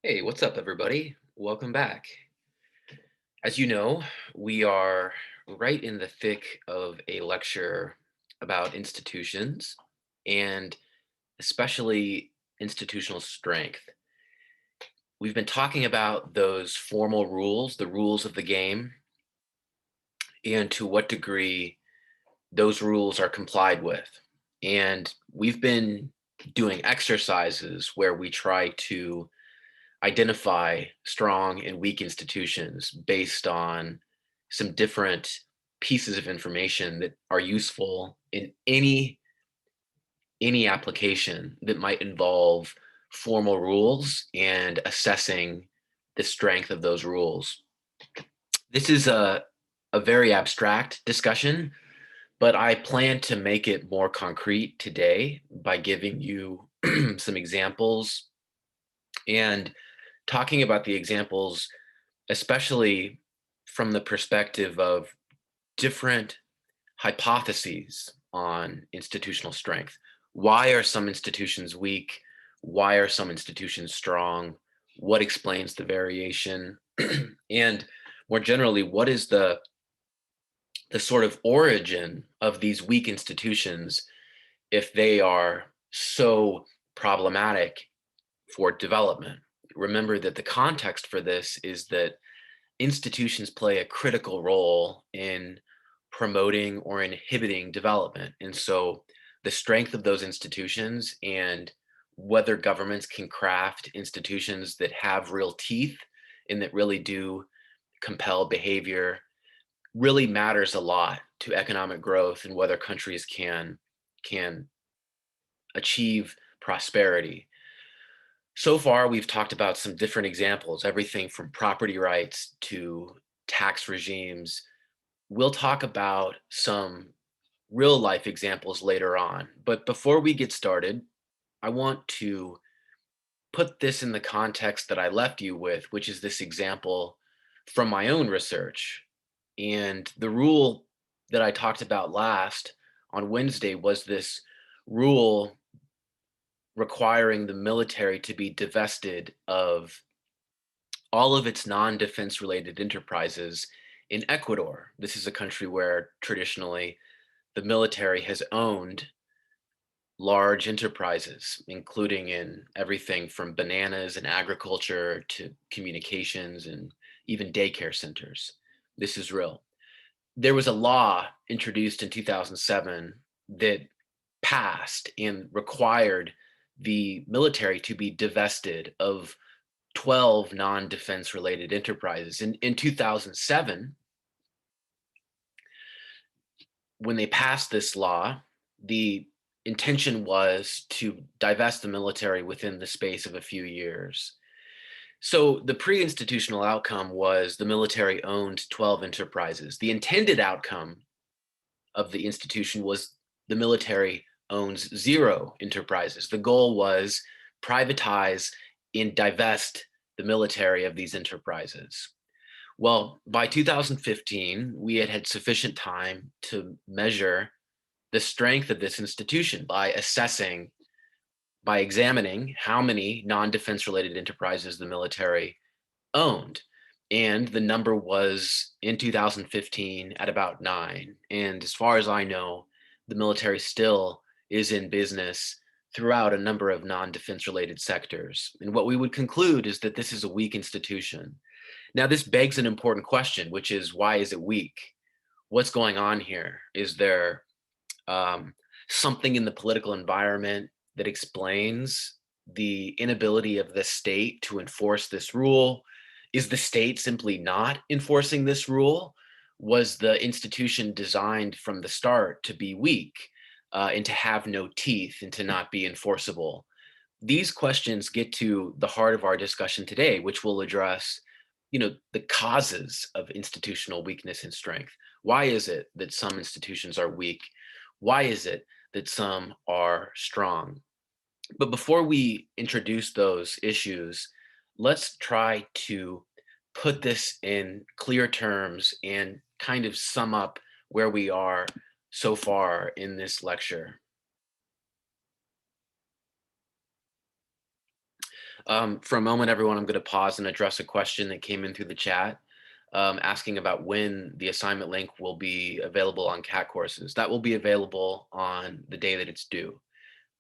Hey, what's up, everybody? Welcome back. As you know, we are right in the thick of a lecture about institutions and especially institutional strength. We've been talking about those formal rules, the rules of the game, and to what degree those rules are complied with. And we've been doing exercises where we try to identify strong and weak institutions based on some different pieces of information that are useful in any application that might involve formal rules and assessing the strength of those rules. This is a very abstract discussion, but I plan to make it more concrete today by giving you some examples and talking about the examples, especially from the perspective of different hypotheses on institutional strength. Why are some institutions weak? Why are some institutions strong? What explains the variation? And more generally, what is the sort of origin of these weak institutions if they are so problematic for development? Remember that the context for this is that institutions play a critical role in promoting or inhibiting development. And so the strength of those institutions and whether governments can craft institutions that have real teeth and that really do compel behavior really matters a lot to economic growth and whether countries can achieve prosperity. So far, we've talked about some different examples, everything from property rights to tax regimes. We'll talk about some real life examples later on. But before we get started, I want to put this in the context that I left you with, which is this example from my own research. And the rule that I talked about last on Wednesday was this rule requiring the military to be divested of all of its non-defense related enterprises in Ecuador. This is a country where traditionally the military has owned large enterprises, including in everything from bananas and agriculture to communications and even daycare centers. This is real. There was a law introduced in 2007 that passed and required the military to be divested of 12 non-defense related enterprises. In 2007, when they passed this law, the intention was to divest the military within the space of a few years. So the pre-institutional outcome was the military owned 12 enterprises. The intended outcome of the institution was the military owns 0 enterprises. The goal was privatize and divest the military of these enterprises. Well, by 2015, we had had sufficient time to measure the strength of this institution by examining how many non-defense related enterprises the military owned. And the number was in 2015 at about 9. And as far as I know, the military still is in business throughout a number of non-defense related sectors. And what we would conclude is that this is a weak institution. Now, this begs an important question, which is why is it weak? What's going on here? Is there um, something in the political environment that explains the inability of the state to enforce this rule? Is the state simply not enforcing this rule? Was the institution designed from the start to be weak and to have no teeth and to not be enforceable? These questions get to the heart of our discussion today, which will address, the causes of institutional weakness and strength. Why is it that some institutions are weak? Why is it that some are strong? But before we introduce those issues, let's try to put this in clear terms and kind of sum up where we are so far in this lecture. For a moment, everyone, I'm going to pause and address a question that came in through the chat, asking about when the assignment link will be available on CAT courses. That will be available on the day that it's due.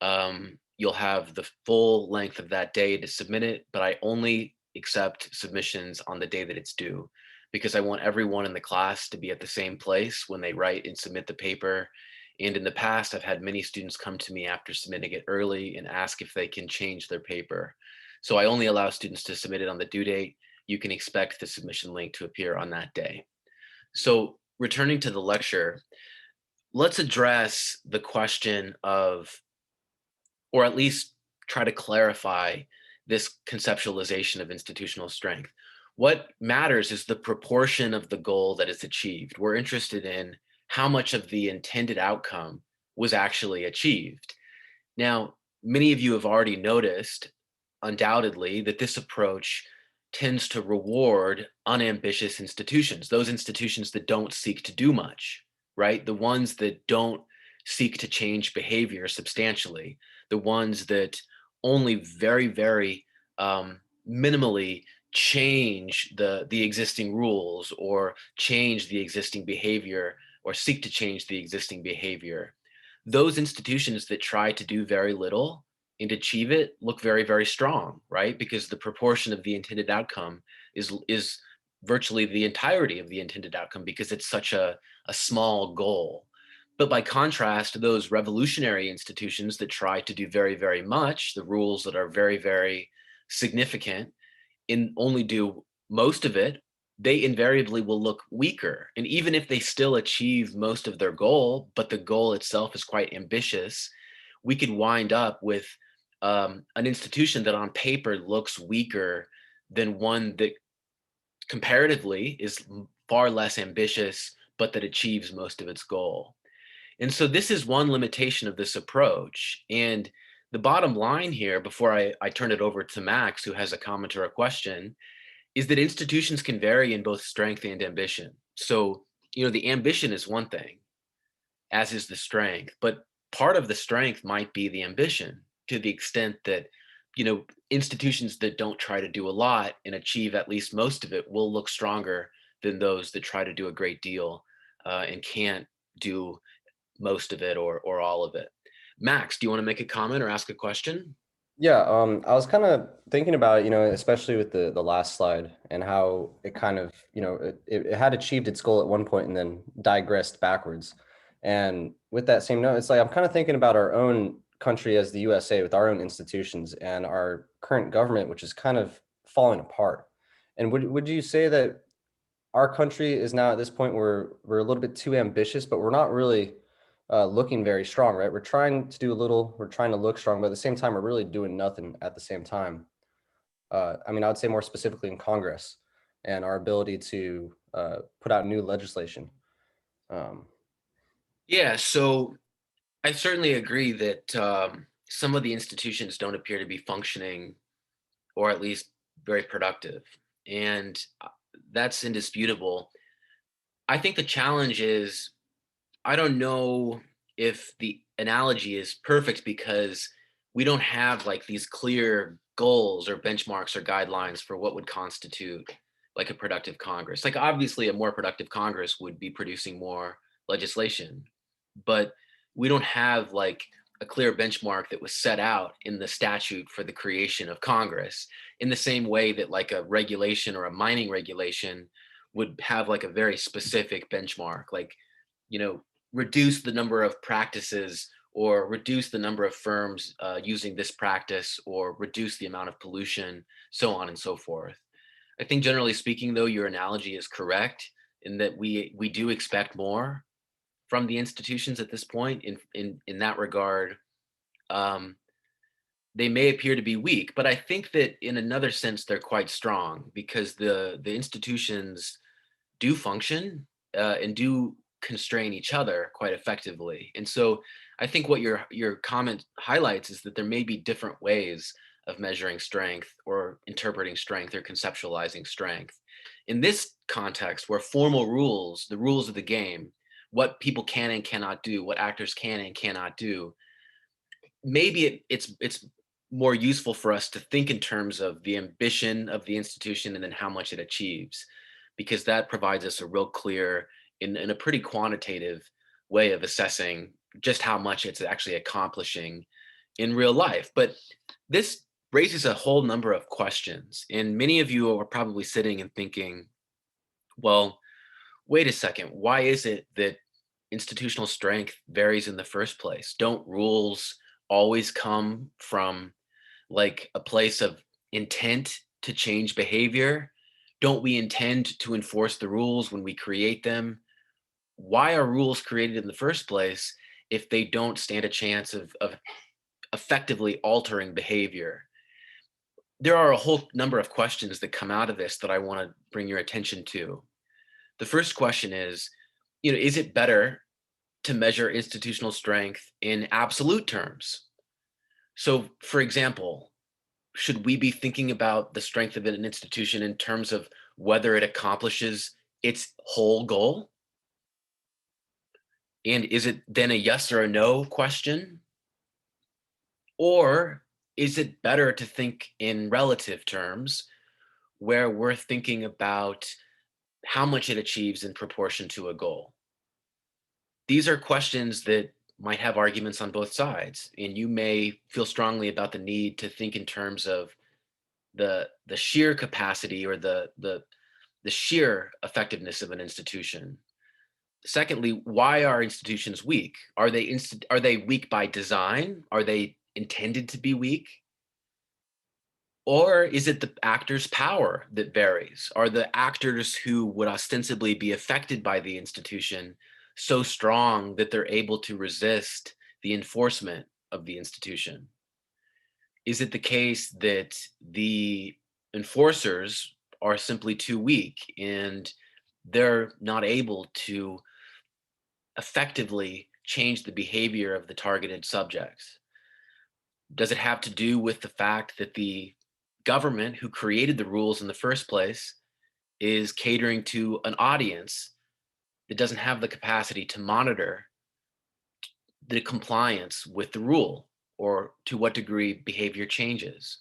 You'll have the full length of that day to submit it, but I only accept submissions on the day that it's due because I want everyone in the class to be at the same place when they write and submit the paper. And in the past, I've had many students come to me after submitting it early and ask if they can change their paper. So I only allow students to submit it on the due date. You can expect the submission link to appear on that day. So returning to the lecture, let's address the question of, or at least try to clarify this conceptualization of institutional strength. What matters is the proportion of the goal that is achieved. We're interested in how much of the intended outcome was actually achieved. Now, many of you have already noticed, undoubtedly, that this approach tends to reward unambitious institutions, those institutions that don't seek to do much, right? The ones that don't seek to change behavior substantially, the ones that only very minimally change the existing rules or change the existing behavior or seek to change the existing behavior. Those institutions that try to do very little and achieve it look very strong, right? Because the proportion of the intended outcome is virtually the entirety of the intended outcome because it's such a small goal. But by contrast, those revolutionary institutions that try to do very much, the rules that are very significant and only do most of it, they invariably will look weaker. And even if they still achieve most of their goal, but the goal itself is quite ambitious, we could wind up with an institution that on paper looks weaker than one that comparatively is far less ambitious, but that achieves most of its goal. And so this is one limitation of this approach. And the bottom line here, before I turn it over to Max, who has a comment or a question, is that institutions can vary in both strength and ambition. So, the ambition is one thing, as is the strength, but part of the strength might be the ambition to the extent that, institutions that don't try to do a lot and achieve at least most of it will look stronger than those that try to do a great deal and can't do most of it or all of it. Max, do you want to make a comment or ask a question? Yeah, I was kind of thinking about it, especially with the last slide and how it kind of, it had achieved its goal at one point and then digressed backwards. And with that same note, it's like I'm kind of thinking about our own country as the USA with our own institutions and our current government, which is kind of falling apart. And would you say that our country is now at this point where we're a little bit too ambitious, but we're not really looking very strong, right? We're trying to do a little, we're trying to look strong, but at the same time, we're really doing nothing at the same time. I mean, I would say more specifically in Congress and our ability to put out new legislation. Um, Yeah, so I certainly agree that some of the institutions don't appear to be functioning or at least very productive. And that's indisputable. I think the challenge is I don't know if the analogy is perfect because we don't have like these clear goals or benchmarks or guidelines for what would constitute like a productive Congress. Like obviously a more productive Congress would be producing more legislation, but we don't have like a clear benchmark that was set out in the statute for the creation of Congress in the same way that like a regulation or a mining regulation would have like a very specific benchmark, like, reduce the number of practices or reduce the number of firms using this practice or reduce the amount of pollution, so on and so forth. I think generally speaking, though, your analogy is correct in that we do expect more from the institutions at this point. In that regard, um, they may appear to be weak, but I think that in another sense they're quite strong because the institutions do function and do constrain each other quite effectively. And so I think what your comment highlights is that there may be different ways of measuring strength or interpreting strength or conceptualizing strength. In this context, where formal rules, the rules of the game, what people can and cannot do, what actors can and cannot do, maybe it's more useful for us to think in terms of the ambition of the institution and then how much it achieves, because that provides us a real clear, in a pretty quantitative way of assessing just how much it's actually accomplishing in real life. But this raises a whole number of questions. And many of you are probably sitting and thinking, well, wait a second, why is it that institutional strength varies in the first place? Don't rules always come from like a place of intent to change behavior? Don't we intend to enforce the rules when we create them? Why are rules created in the first place if they don't stand a chance of effectively altering behavior? There are a whole number of questions that come out of this that I want to bring your attention to. The first question is, is it better to measure institutional strength in absolute terms? So, for example, should we be thinking about the strength of an institution in terms of whether it accomplishes its whole goal? And is it then a yes or a no question? Or is it better to think in relative terms where we're thinking about how much it achieves in proportion to a goal? These are questions that might have arguments on both sides, and you may feel strongly about the need to think in terms of the sheer capacity or the sheer effectiveness of an institution. Secondly, why are institutions weak? Are they weak by design? Are they intended to be weak? Or is it the actor's power that varies? Are the actors who would ostensibly be affected by the institution so strong that they're able to resist the enforcement of the institution? Is it the case that the enforcers are simply too weak and they're not able to effectively change the behavior of the targeted subjects? Does it have to do with the fact that the government who created the rules in the first place is catering to an audience that doesn't have the capacity to monitor the compliance with the rule or to what degree behavior changes?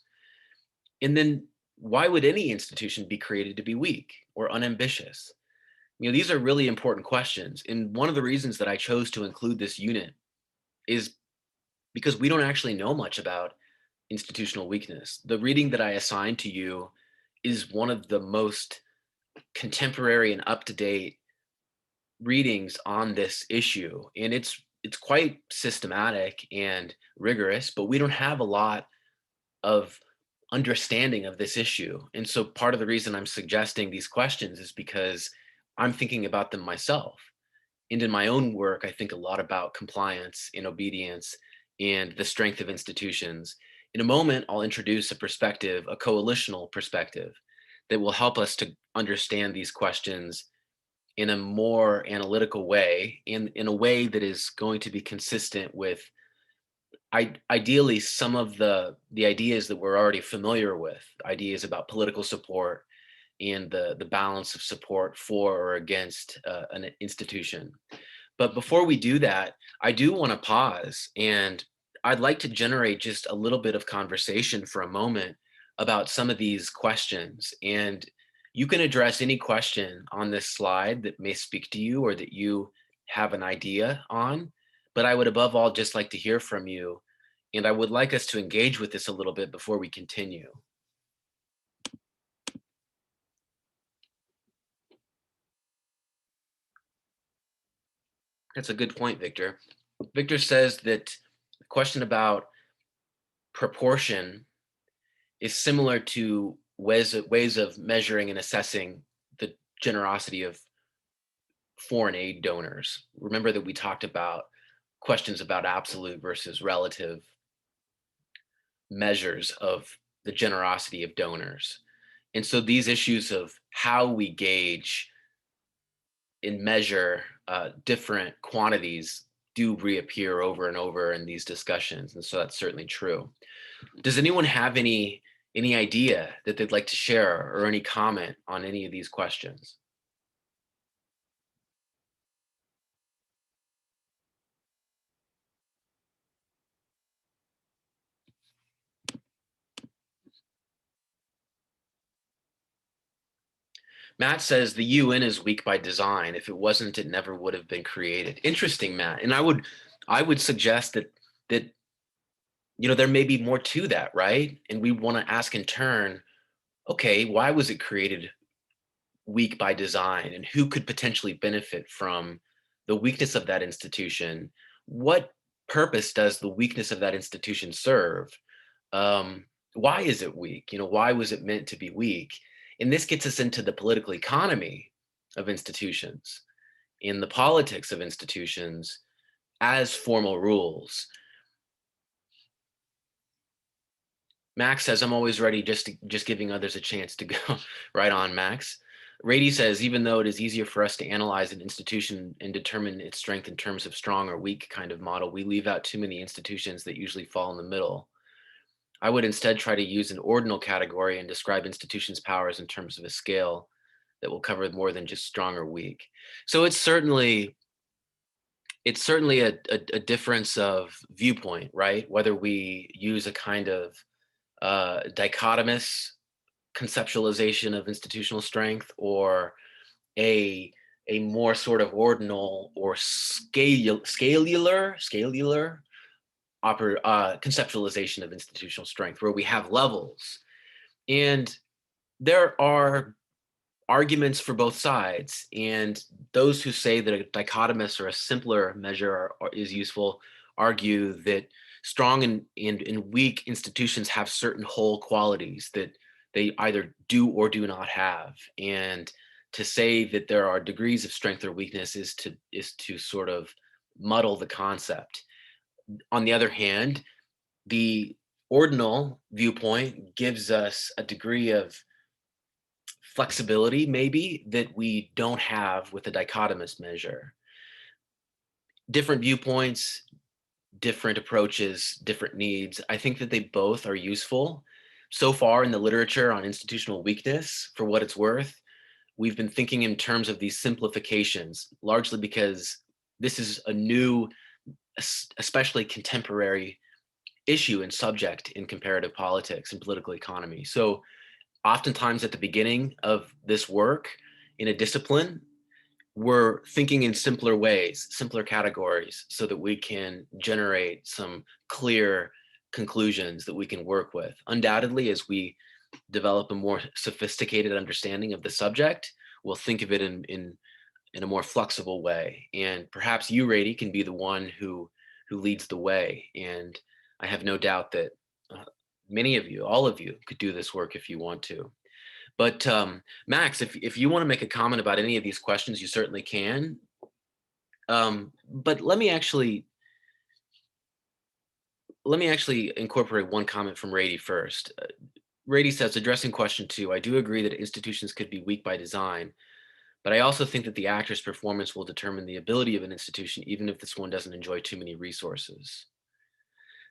And then why would any institution be created to be weak or unambitious? These are really important questions. And one of the reasons that I chose to include this unit is because we don't actually know much about institutional weakness. The reading that I assigned to you is one of the most contemporary and up-to-date readings on this issue. And it's quite systematic and rigorous, but we don't have a lot of understanding of this issue. And so part of the reason I'm suggesting these questions is because I'm thinking about them myself. And in my own work, I think a lot about compliance and obedience and the strength of institutions. In a moment, I'll introduce a perspective, a coalitional perspective, that will help us to understand these questions in a more analytical way, in a way that is going to be consistent with ideally some of the ideas that we're already familiar with, ideas about political support and the balance of support for or against an institution. But before we do that, I do want to pause, and I'd like to generate just a little bit of conversation for a moment about some of these questions. And you can address any question on this slide that may speak to you or that you have an idea on. But I would above all just like to hear from you. And I would like us to engage with this a little bit before we continue. That's a good point, Victor. Victor says that the question about proportion is similar to ways of measuring and assessing the generosity of foreign aid donors. Remember that we talked about questions about absolute versus relative measures of the generosity of donors. And so these issues of how we gauge and measure different quantities do reappear over and over in these discussions. And so that's certainly true. Does anyone have any idea that they'd like to share or any comment on any of these questions? Matt says the UN is weak by design. If it wasn't, it never would have been created. Interesting, Matt. And I would suggest that there may be more to that, right? And we want to ask in turn, okay, why was it created weak by design, and who could potentially benefit from the weakness of that institution? What purpose does the weakness of that institution serve? um, why is it weak? Why was it meant to be weak? And this gets us into the political economy of institutions, in the politics of institutions as formal rules. Max says, I'm always ready, just giving others a chance to go. Right on, Max. Rady says, even though it is easier for us to analyze an institution and determine its strength in terms of strong or weak kind of model, we leave out too many institutions that usually fall in the middle. I would instead try to use an ordinal category and describe institutions' powers in terms of a scale that will cover more than just strong or weak. So it's certainly a difference of viewpoint, right? Whether we use a kind of dichotomous conceptualization of institutional strength, or a a more sort of ordinal or scalular conceptualization of institutional strength, where we have levels. And there are arguments for both sides. And those who say that a dichotomous or a simpler measure is useful argue that strong and weak institutions have certain whole qualities that they either do or do not have. And to say that there are degrees of strength or weakness is to sort of muddle the concept. On the other hand, the ordinal viewpoint gives us a degree of flexibility, maybe, that we don't have with a dichotomous measure. Different viewpoints, different approaches, different needs. I think that they both are useful. So far in the literature on institutional weakness, for what it's worth, we've been thinking in terms of these simplifications, largely because this is a new, especially contemporary issue and subject in comparative politics and political economy. So oftentimes at the beginning of this work in a discipline, we're thinking in simpler ways, simpler categories, so that we can generate some clear conclusions that we can work with. Undoubtedly, as we develop a more sophisticated understanding of the subject, we'll think of it in a more flexible way. And perhaps you, Rady, can be the one who leads the way. And I have no doubt that many of you, all of you, could do this work if you want to. But Max, if you want to make a comment about any of these questions, you certainly can. But let me actually incorporate one comment from Rady first. Rady says, addressing question 2, I do agree that institutions could be weak by design, but I also think that the actor's performance will determine the ability of an institution, even if this one doesn't enjoy too many resources.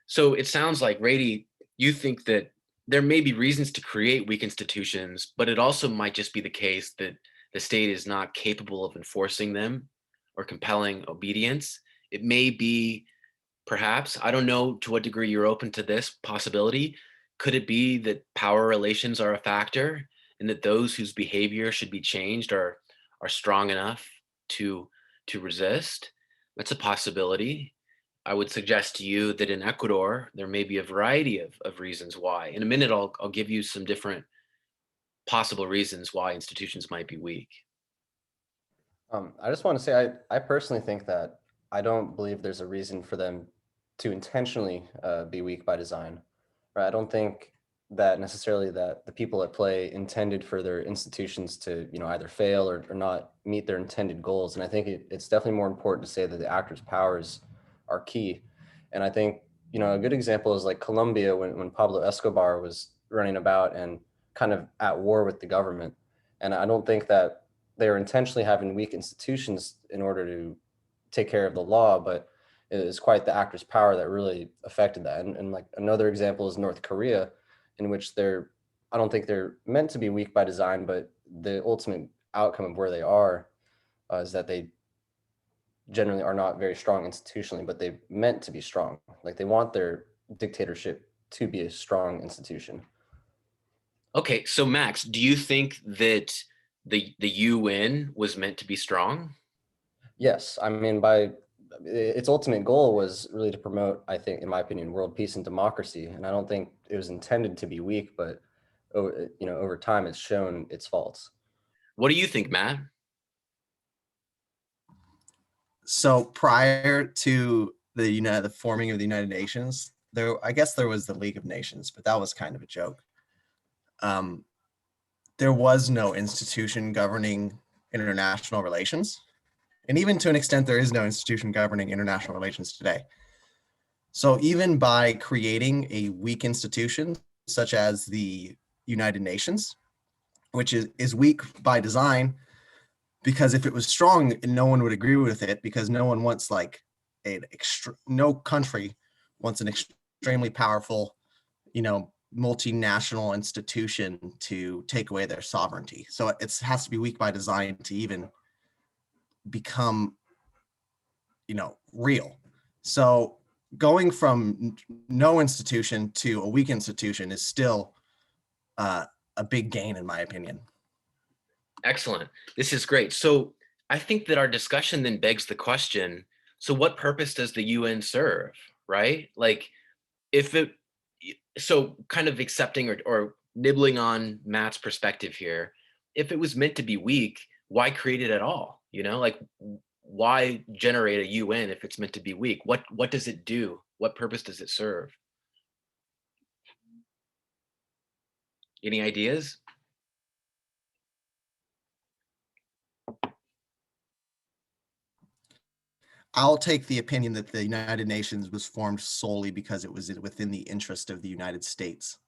So it sounds like, Rady, you think that there may be reasons to create weak institutions, but it also might just be the case that the state is not capable of enforcing them or compelling obedience. It may be, perhaps, I don't know to what degree you're open to this possibility. Could it be that power relations are a factor, and that those whose behavior should be changed are strong enough to to resist? That's a possibility. I would suggest to you that in Ecuador, there may be a variety of reasons why. In a minute, I'll give you some different possible reasons why institutions might be weak. I just want to say I personally think that I don't believe there's a reason for them to intentionally be weak by design. Right? I don't think that necessarily that the people at play intended for their institutions to either fail or not meet their intended goals. And I think it's definitely more important to say that the actors' powers are key. And I think a good example is like Colombia when Pablo Escobar was running about and kind of at war with the government. And I don't think that they were intentionally having weak institutions in order to take care of the law, but it is quite the actor's power that really affected that. And like another example is North Korea, in which I don't think they're meant to be weak by design, but the ultimate outcome of where they are is that they generally are not very strong institutionally, but they meant to be strong. Like they want their dictatorship to be a strong institution. Okay, so Max, do you think that the UN was meant to be strong? Yes, I mean, by its ultimate goal was really to promote, I think, in my opinion, world peace and democracy. And I don't think it was intended to be weak, but over time, it's shown its faults. What do you think, Matt? So prior to the forming of the United Nations, I guess there was the League of Nations, but that was kind of a joke. There was no institution governing international relations. And even to an extent, there is no institution governing international relations today. So even by creating a weak institution, such as the United Nations, which is weak by design, because if it was strong, no one would agree with it, because no one wants no country wants an extremely powerful, multinational institution to take away their sovereignty. So it has to be weak by design to even become, real. So going from no institution to a weak institution is still a big gain, in my opinion. Excellent. This is great. So I think that our discussion then begs the question, so what purpose does the UN serve, right? Like if it, so kind of accepting or nibbling on Matt's perspective here, if it was meant to be weak, why create it at all? Like why generate a UN if it's meant to be weak? What does it do? What purpose does it serve? Any ideas? I'll take the opinion that the United Nations was formed solely because it was within the interest of the United States.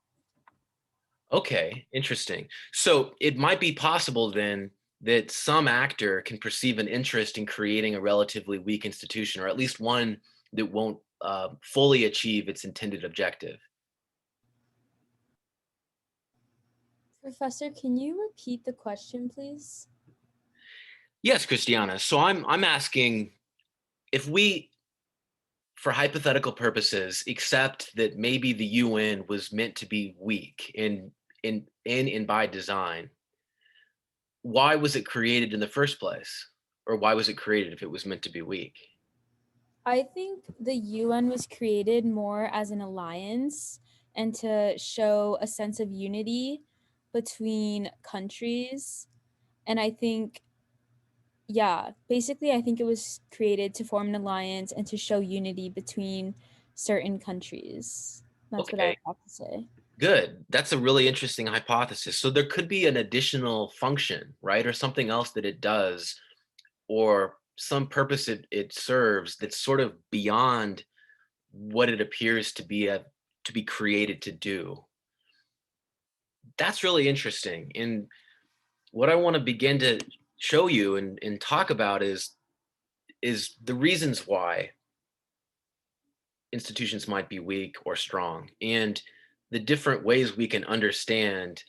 Okay, interesting. So it might be possible then that some actor can perceive an interest in creating a relatively weak institution, or at least one that won't fully achieve its intended objective. Professor, can you repeat the question, please? Yes, Christiana. So I'm asking if we, for hypothetical purposes, accept that maybe the UN was meant to be weak in by design, why was it created in the first place? Or why was it created if it was meant to be weak? I think the UN was created more as an alliance and to show a sense of unity between countries. And I think, yeah, basically, I think it was created to form an alliance and to show unity between certain countries. That's what I Okay, would have to say. good. That's a really interesting hypothesis. So there could be an additional function, right? Or something else that it does, or some purpose it serves that's sort of beyond what it appears to be created to do. That's really interesting. And what I want to begin to show you and talk about is the reasons why institutions might be weak or strong, and the different ways we can understand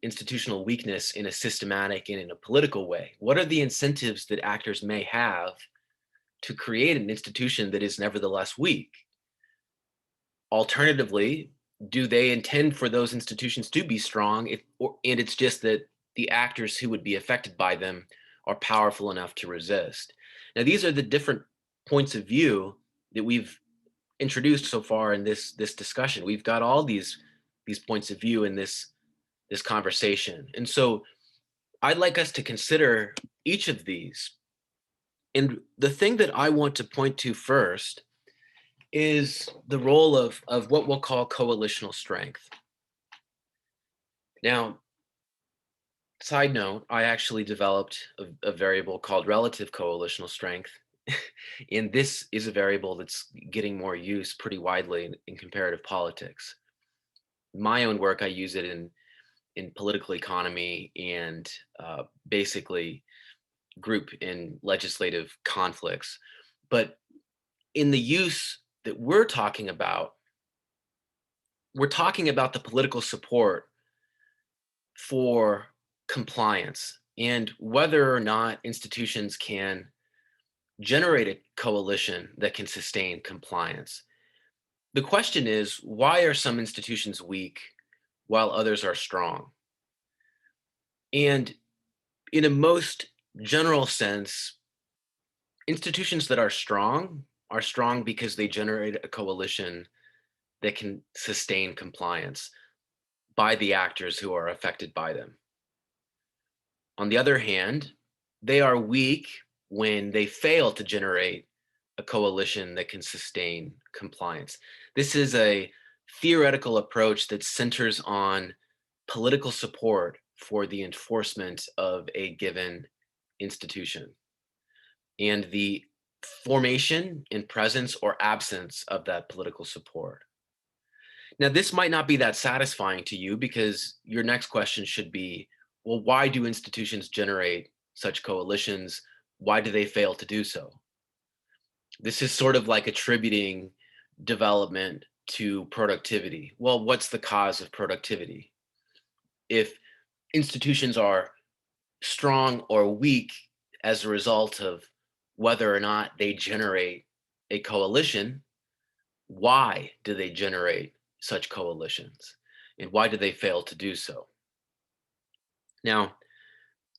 institutional weakness in a systematic and in a political way. What are the incentives that actors may have to create an institution that is nevertheless weak? Alternatively, do they intend for those institutions to be strong, and it's just that the actors who would be affected by them are powerful enough to resist? Now, these are the different points of view that we've introduced so far in this discussion. We've got all these points of view in this conversation, and so I'd like us to consider each of these. And the thing that I want to point to first is the role of what we'll call coalitional strength. Now, side note, I actually developed a variable called relative coalitional strength. And this is a variable that's getting more use pretty widely in comparative politics. In my own work, I use it in political economy and basically group in legislative conflicts. But in the use that we're talking about the political support for compliance and whether or not institutions can generate a coalition that can sustain compliance. The question is, why are some institutions weak while others are strong? And in a most general sense, institutions that are strong because they generate a coalition that can sustain compliance by the actors who are affected by them. On the other hand, they are weak when they fail to generate a coalition that can sustain compliance. This is a theoretical approach that centers on political support for the enforcement of a given institution and the formation and presence or absence of that political support. Now, this might not be that satisfying to you because your next question should be, well, why do institutions generate such coalitions? Why do they fail to do so? This is sort of like attributing development to productivity. Well, what's the cause of productivity? If institutions are strong or weak as a result of whether or not they generate a coalition, why do they generate such coalitions? And why do they fail to do so? Now,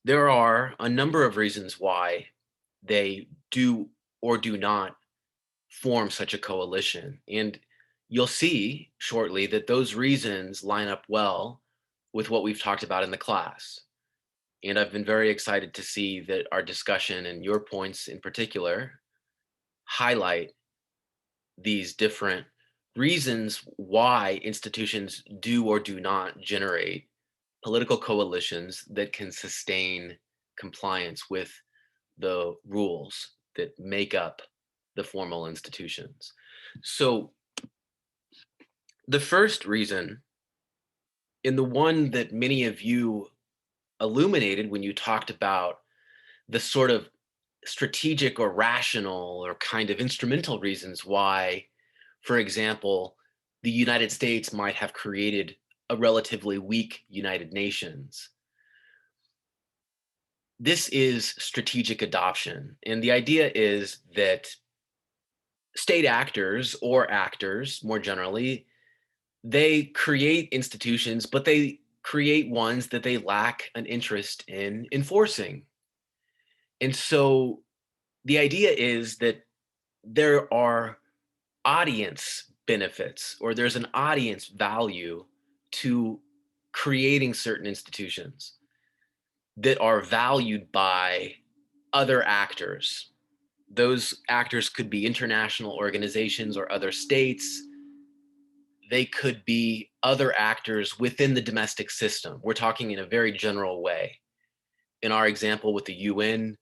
there are a number of reasons why they do or do not form such a coalition. And you'll see shortly that those reasons line up well with what we've talked about in the class. And I've been very excited to see that our discussion and your points in particular highlight these different reasons why institutions do or do not generate political coalitions that can sustain compliance with the rules that make up the formal institutions. So the first reason, and the one that many of you illuminated when you talked about the sort of strategic or rational or kind of instrumental reasons why, for example, the United States might have created a relatively weak United Nations. This is strategic adoption. And the idea is that state actors or actors more generally, they create institutions, but they create ones that they lack an interest in enforcing. And so the idea is that there are audience benefits or there's an audience value to creating certain institutions that are valued by other actors. Those actors could be international organizations or other states. They could be other actors within the domestic system. We're talking in a very general way. In our example with the UN,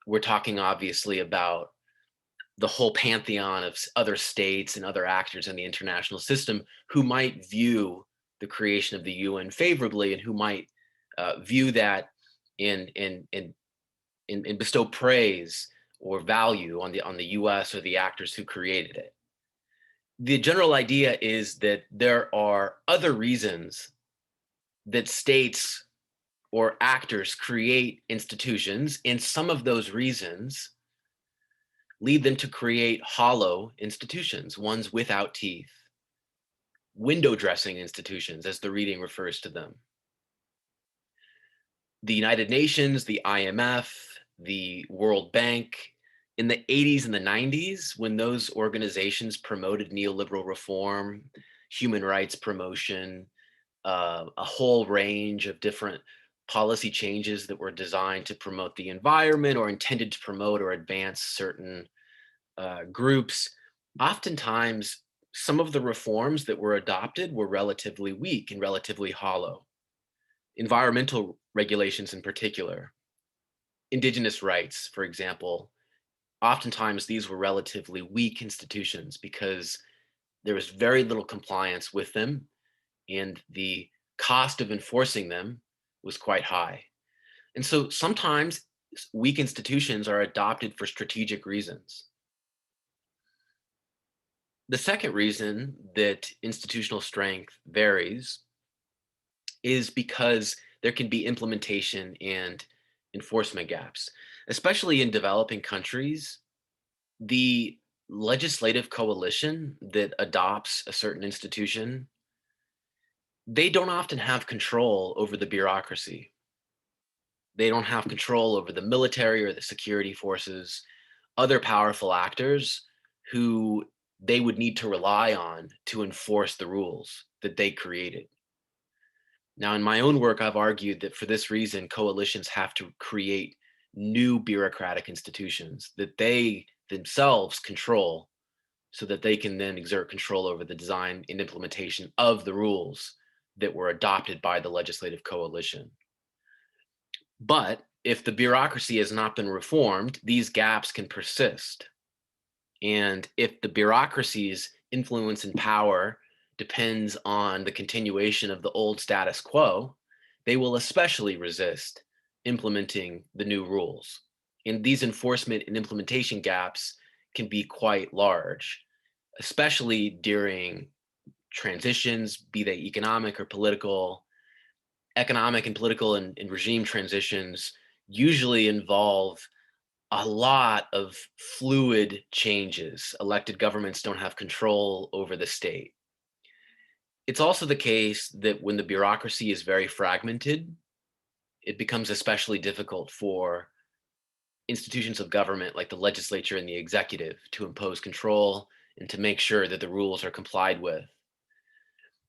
we're talking obviously about the whole pantheon of other states and other actors in the international system who might view the creation of the UN favorably and who might view that and bestow praise or value on the US or the actors who created it. The general idea is that there are other reasons that states or actors create institutions, and some of those reasons lead them to create hollow institutions, ones without teeth, window dressing institutions, as the reading refers to them. The United Nations, the IMF, the World Bank, in the 80s and the 90s, when those organizations promoted neoliberal reform, human rights promotion, a whole range of different policy changes that were designed to promote the environment or intended to promote or advance certain groups, oftentimes some of the reforms that were adopted were relatively weak and relatively hollow. Environmental regulations in particular, indigenous rights, for example, oftentimes these were relatively weak institutions because there was very little compliance with them and the cost of enforcing them was quite high. And so sometimes weak institutions are adopted for strategic reasons. The second reason that institutional strength varies is because there can be implementation and enforcement gaps. Especially in developing countries, the legislative coalition that adopts a certain institution, they don't often have control over the bureaucracy. They don't have control over the military or the security forces, other powerful actors who they would need to rely on to enforce the rules that they created. Now, in my own work, I've argued that for this reason, coalitions have to create new bureaucratic institutions that they themselves control so that they can then exert control over the design and implementation of the rules that were adopted by the legislative coalition. But if the bureaucracy has not been reformed, these gaps can persist. And if the bureaucracy's influence and power depends on the continuation of the old status quo, they will especially resist implementing the new rules. And these enforcement and implementation gaps can be quite large, especially during transitions, be they economic or political. Economic and political and regime transitions usually involve a lot of fluid changes. Elected governments don't have control over the state. It's also the case that when the bureaucracy is very fragmented, it becomes especially difficult for institutions of government like the legislature and the executive to impose control and to make sure that the rules are complied with.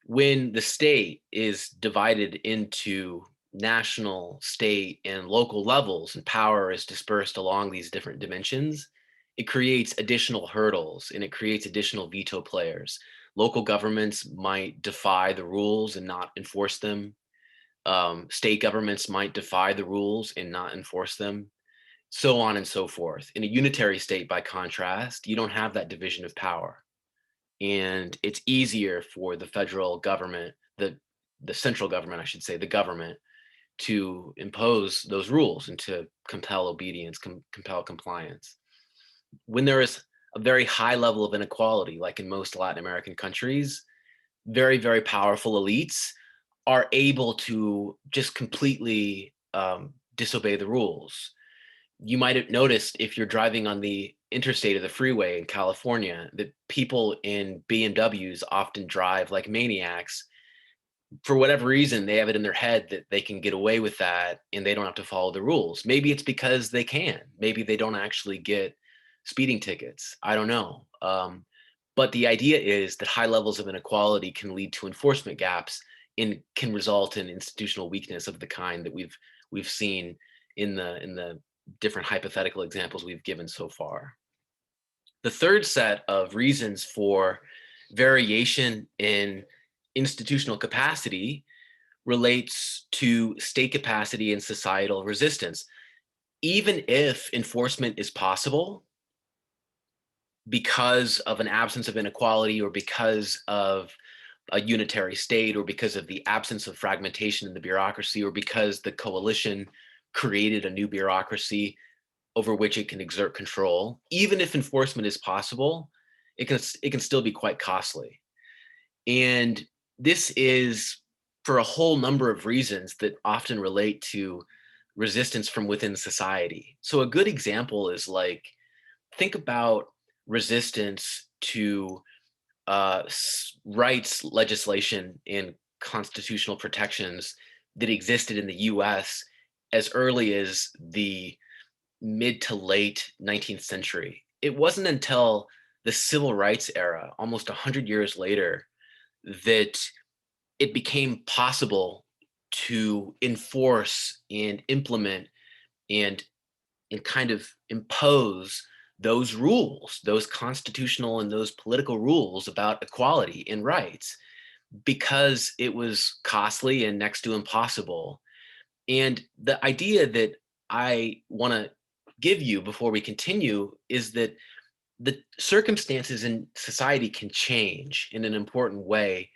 When the state is divided into national, state, and local levels, and power is dispersed along these different dimensions, it creates additional hurdles and it creates additional veto players. Local governments might defy the rules and not enforce them. State governments might defy the rules and not enforce them, so on and so forth. In a unitary state, by contrast, you don't have that division of power. And it's easier for the federal government, the central government, I should say, the government, to impose those rules and to compel obedience, compel compliance. When there is a very high level of inequality, like in most Latin American countries, very, very powerful elites are able to just completely disobey the rules. You might have noticed if you're driving on the interstate or the freeway in California that people in BMWs often drive like maniacs. For whatever reason, they have it in their head that they can get away with that and they don't have to follow the rules. Maybe it's because they can. Maybe they don't actually get speeding tickets. I don't know. But the idea is that high levels of inequality can lead to enforcement gaps and can result in institutional weakness of the kind that we've seen in the different hypothetical examples we've given so far. The third set of reasons for variation in institutional capacity relates to state capacity and societal resistance. Even if enforcement is possible because of an absence of inequality or because of a unitary state or because of the absence of fragmentation in the bureaucracy or because the coalition created a new bureaucracy over which it can exert control, even if enforcement is possible, it can still be quite costly. And this is for a whole number of reasons that often relate to resistance from within society. So a good example is like, think about resistance to rights legislation and constitutional protections that existed in the US as early as the mid to late 19th century. It wasn't until the civil rights era, almost 100 years later, that it became possible to enforce and implement and kind of impose those rules, those constitutional and those political rules about equality and rights, because it was costly and next to impossible. And the idea that I want to give you before we continue is that the circumstances in society can change in an important way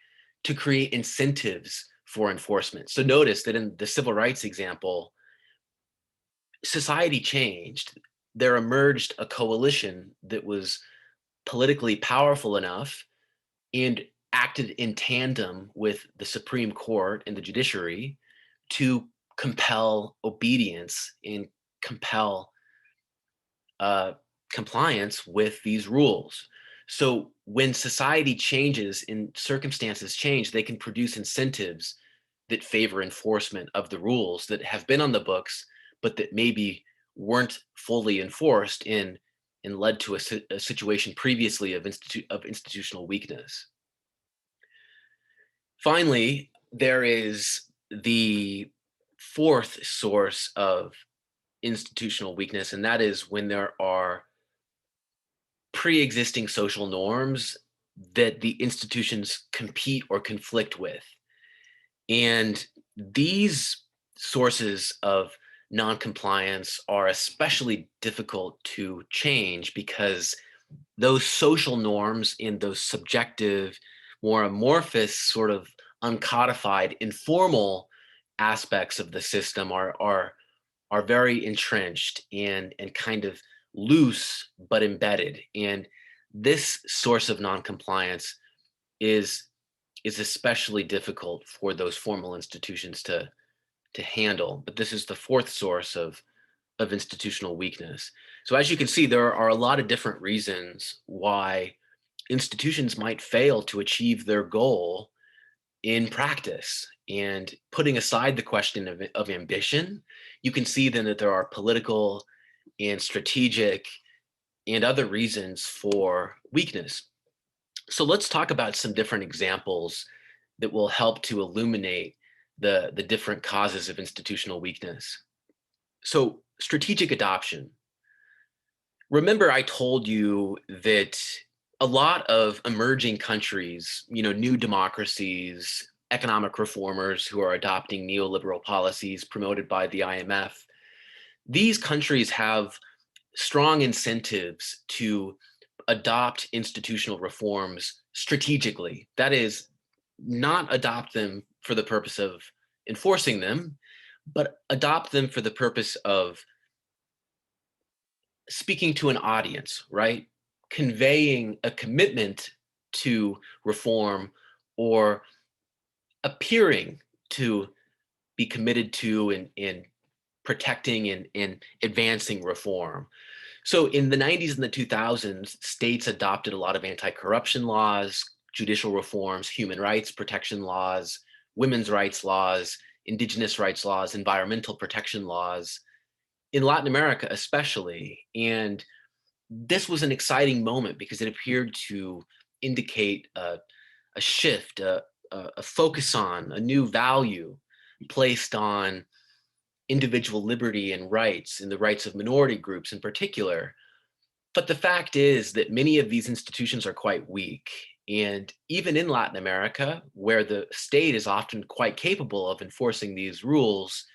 to create incentives for enforcement. So notice that in the civil rights example, society changed. There emerged a coalition that was politically powerful enough and acted in tandem with the Supreme Court and the judiciary to compel obedience and compel compliance with these rules. So when society changes and circumstances change, they can produce incentives that favor enforcement of the rules that have been on the books but that maybe weren't fully enforced and led to a situation previously of institutional weakness. Finally, there is the fourth source of institutional weakness, and that is when there are pre-existing social norms that the institutions compete or conflict with. And these sources of non-compliance are especially difficult to change because those social norms and those subjective, more amorphous, sort of uncodified, informal aspects of the system are very entrenched and kind of loose but embedded. And this source of noncompliance is especially difficult for those formal institutions to handle. But this is the fourth source of institutional weakness. So as you can see, there are a lot of different reasons why institutions might fail to achieve their goal in practice. And putting aside the question of ambition, you can see then that there are political and strategic and other reasons for weakness. So let's talk about some different examples that will help to illuminate the different causes of institutional weakness. So strategic adoption. Remember, I told you that a lot of emerging countries, new democracies, economic reformers who are adopting neoliberal policies promoted by the IMF, these countries have strong incentives to adopt institutional reforms strategically. That is, not adopt them for the purpose of enforcing them, but adopt them for the purpose of speaking to an audience, right? Conveying a commitment to reform or appearing to be committed to in protecting and advancing reform. So in the 90s and the 2000s, states adopted a lot of anti-corruption laws, judicial reforms, human rights protection laws, women's rights laws, indigenous rights laws, environmental protection laws, in Latin America especially. And this was an exciting moment because it appeared to indicate a shift, a focus on a new value placed on individual liberty and rights, and the rights of minority groups in particular. But the fact is that many of these institutions are quite weak. And even in Latin America, where the state is often quite capable of enforcing these rules,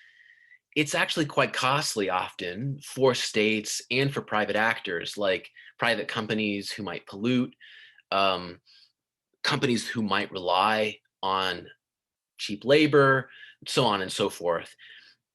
it's actually quite costly often for states and for private actors, like private companies who might pollute, um, companies who might rely on cheap labor, so on and so forth.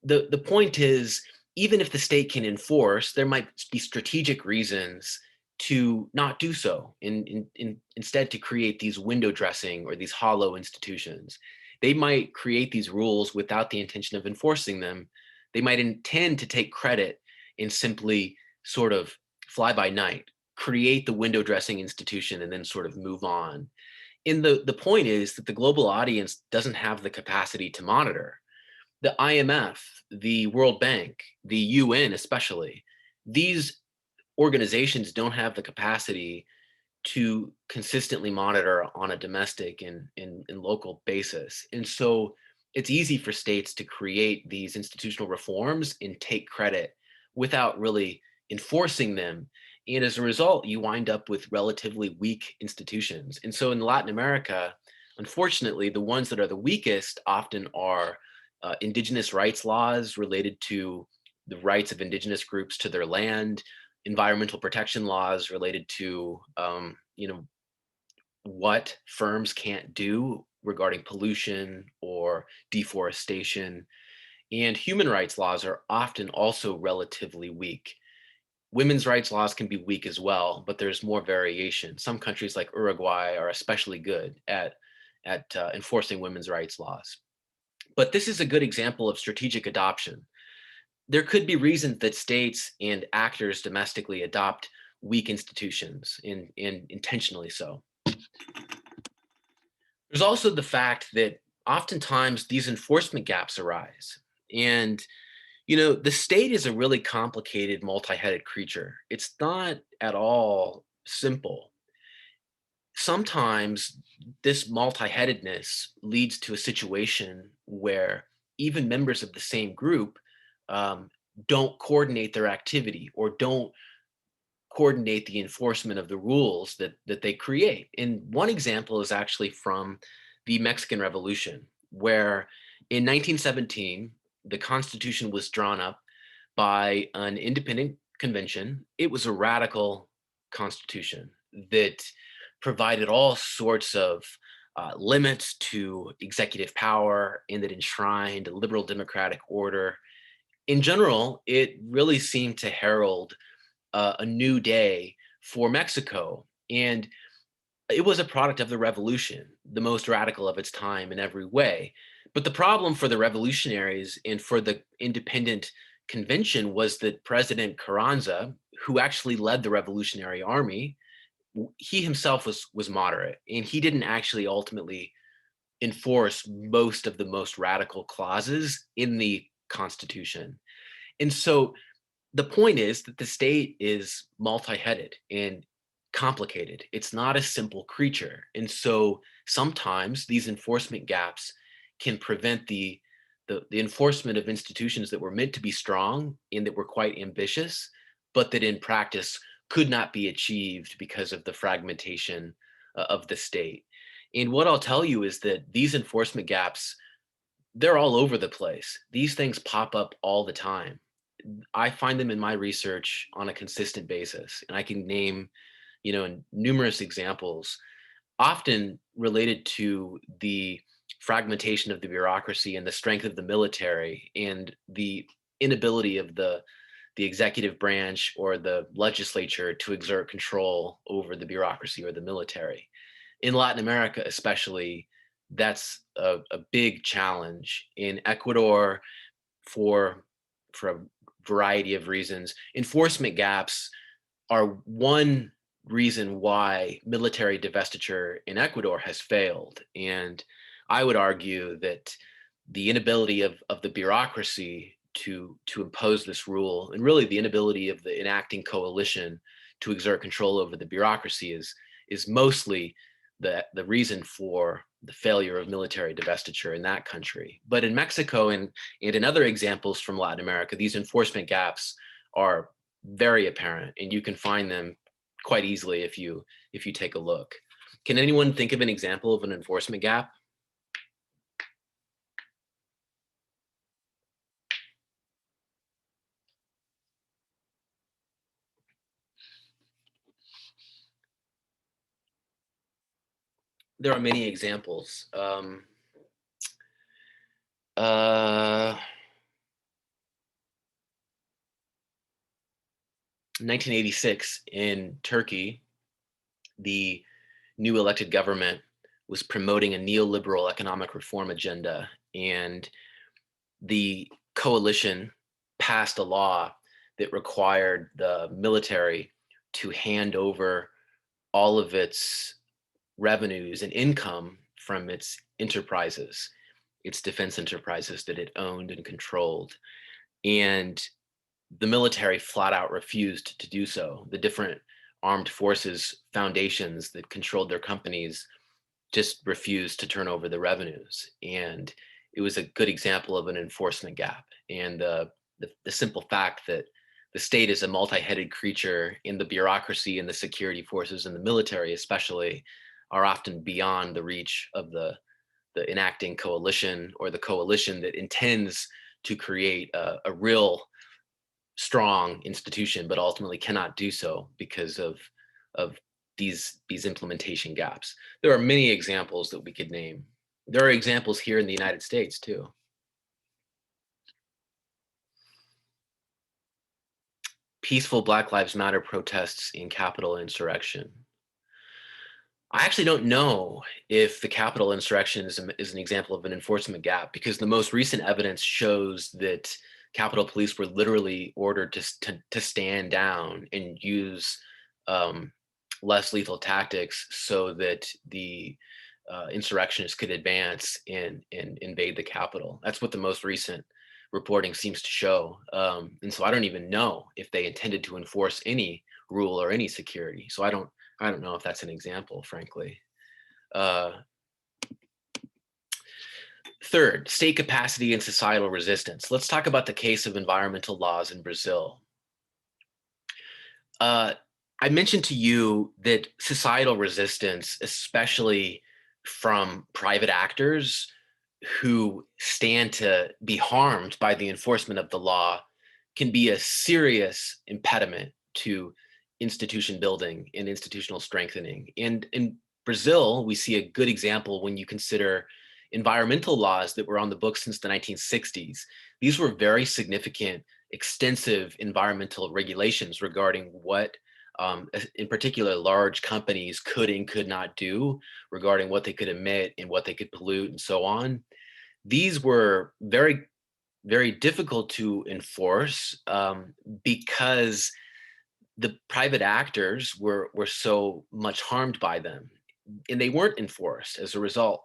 The point is, even if the state can enforce, there might be strategic reasons to not do so, instead to create these window dressing or these hollow institutions. They might create these rules without the intention of enforcing them. They might intend to take credit and simply sort of fly by night, create the window dressing institution and then sort of move on. And the point is that the global audience doesn't have the capacity to monitor. The IMF, the World Bank, the UN especially, these organizations don't have the capacity to consistently monitor on a domestic and local basis. And so it's easy for states to create these institutional reforms and take credit without really enforcing them. And as a result, you wind up with relatively weak institutions. And so in Latin America, unfortunately, the ones that are the weakest often are indigenous rights laws related to the rights of indigenous groups to their land, environmental protection laws related to what firms can't do regarding pollution or deforestation, and human rights laws are often also relatively weak. Women's rights laws can be weak as well, but there's more variation. Some countries like Uruguay are especially good at enforcing women's rights laws. But this is a good example of strategic adoption. There could be reasons that states and actors domestically adopt weak institutions, and intentionally so. There's also the fact that oftentimes these enforcement gaps arise. And, The state is a really complicated, multi-headed creature. It's not at all simple. Sometimes this multi-headedness leads to a situation where even members of the same group um, don't coordinate their activity or don't coordinate the enforcement of the rules that they create. And one example is actually from the Mexican Revolution, where in 1917 the Constitution was drawn up by an independent convention. It was a radical constitution that provided all sorts of limits to executive power and that enshrined a liberal democratic order. In general, it really seemed to herald a new day for Mexico. And it was a product of the revolution, the most radical of its time in every way. But the problem for the revolutionaries and for the independent convention was that President Carranza, who actually led the Revolutionary Army, he himself was moderate, and he didn't actually ultimately enforce most of the most radical clauses in the Constitution. And so the point is that the state is multi-headed and complicated. It's not a simple creature. And so sometimes these enforcement gaps can prevent the enforcement of institutions that were meant to be strong and that were quite ambitious, but that in practice could not be achieved because of the fragmentation of the state. And what I'll tell you is that these enforcement gaps, they're all over the place. These things pop up all the time. I find them in my research on a consistent basis, and I can name, numerous examples, often related to the fragmentation of the bureaucracy and the strength of the military and the inability of the executive branch or the legislature to exert control over the bureaucracy or the military. In Latin America, especially, that's a big challenge. In Ecuador, for a variety of reasons, enforcement gaps are one reason why military divestiture in Ecuador has failed. And I would argue that the inability of the bureaucracy to impose this rule, and really the inability of the enacting coalition to exert control over the bureaucracy, is mostly the reason for the failure of military divestiture in that country. But in Mexico and in other examples from Latin America, these enforcement gaps are very apparent, and you can find them quite easily if you take a look. Can anyone think of an example of an enforcement gap? There are many examples. 1986 in Turkey, the new elected government was promoting a neoliberal economic reform agenda, and the coalition passed a law that required the military to hand over all of its revenues and income from its enterprises, its defense enterprises that it owned and controlled. And the military flat out refused to do so. The different armed forces foundations that controlled their companies just refused to turn over the revenues. And it was a good example of an enforcement gap. And the simple fact that the state is a multi-headed creature, in the bureaucracy and the security forces and the military especially are often beyond the reach of the enacting coalition or the coalition that intends to create a real strong institution, but ultimately cannot do so because of these implementation gaps. There are many examples that we could name. There are examples here in the United States too. Peaceful Black Lives Matter protests in Capitol insurrection. I actually don't know if the Capitol insurrection is an example of an enforcement gap, because the most recent evidence shows that Capitol Police were literally ordered to stand down and use less lethal tactics so that the insurrectionists could advance and invade the Capitol. That's what the most recent reporting seems to show. And so I don't even know if they intended to enforce any rule or any security. So I don't know if that's an example, frankly. Third, state capacity and societal resistance. Let's talk about the case of environmental laws in Brazil. I mentioned to you that societal resistance, especially from private actors who stand to be harmed by the enforcement of the law, can be a serious impediment to institution building and institutional strengthening. And in Brazil, we see a good example when you consider environmental laws that were on the books since the 1960s. These were very significant, extensive environmental regulations regarding what in particular, large companies could and could not do, regarding what they could emit and what they could pollute and so on. These were very, very difficult to enforce because the private actors were so much harmed by them, and they weren't enforced as a result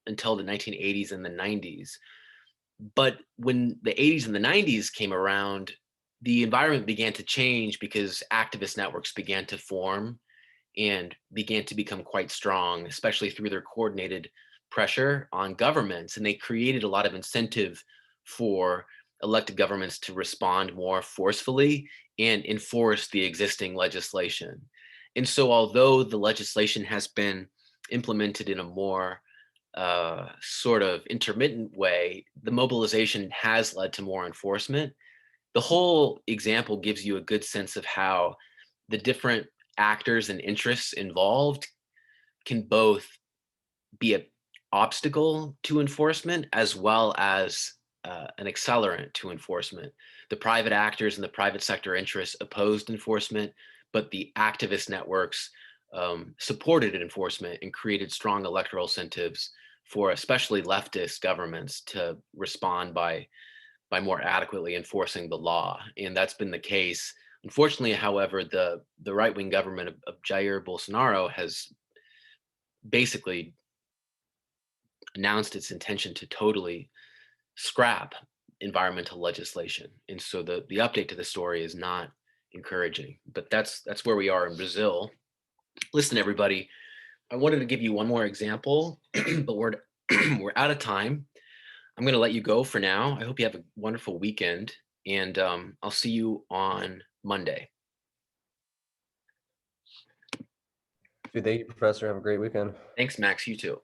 until the 1980s and the 90s. But when the 80s and the 90s came around, the environment began to change because activist networks began to form and began to become quite strong, especially through their coordinated pressure on governments. And they created a lot of incentive for elected governments to respond more forcefully and enforce the existing legislation. And so although the legislation has been implemented in a more sort of intermittent way, the mobilization has led to more enforcement. The whole example gives you a good sense of how the different actors and interests involved can both be an obstacle to enforcement as well as an accelerant to enforcement. The private actors and the private sector interests opposed enforcement, but the activist networks supported enforcement and created strong electoral incentives for especially leftist governments to respond by more adequately enforcing the law. And that's been the case. Unfortunately, however, the right-wing government of Jair Bolsonaro has basically announced its intention to totally scrap environmental legislation. And so the update to the story is not encouraging, but that's where we are in Brazil. Listen, everybody, I wanted to give you one more example, but we're out of time. I'm going to let you go for now. I hope you have a wonderful weekend, and I'll see you on Monday. Dude, thank you, Professor. Have a great weekend. Thanks, Max. You too.